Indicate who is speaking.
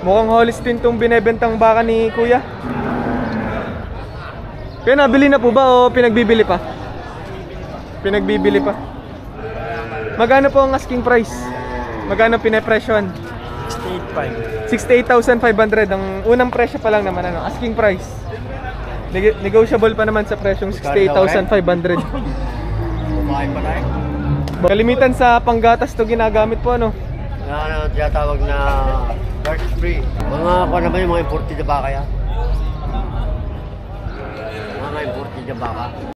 Speaker 1: Mukhang Holstein tong binebentang baka ni Kuya. Kaya nabili na po ba o pinagbibili pa? Pinagbibili pa. Magkano po ang asking price? Magkano pinepresyon? 68,500 ang unang presyo pa lang naman, ano, asking price. Negotiable pa naman sa presyong 68,500.
Speaker 2: Kumain pa na eh.
Speaker 1: Kalimitan sa panggatas to ginagamit po, ano?
Speaker 2: Ano, tinatawag na dirt free. Mga ako naman yung mga imported na baka yan. Mga imported na baka.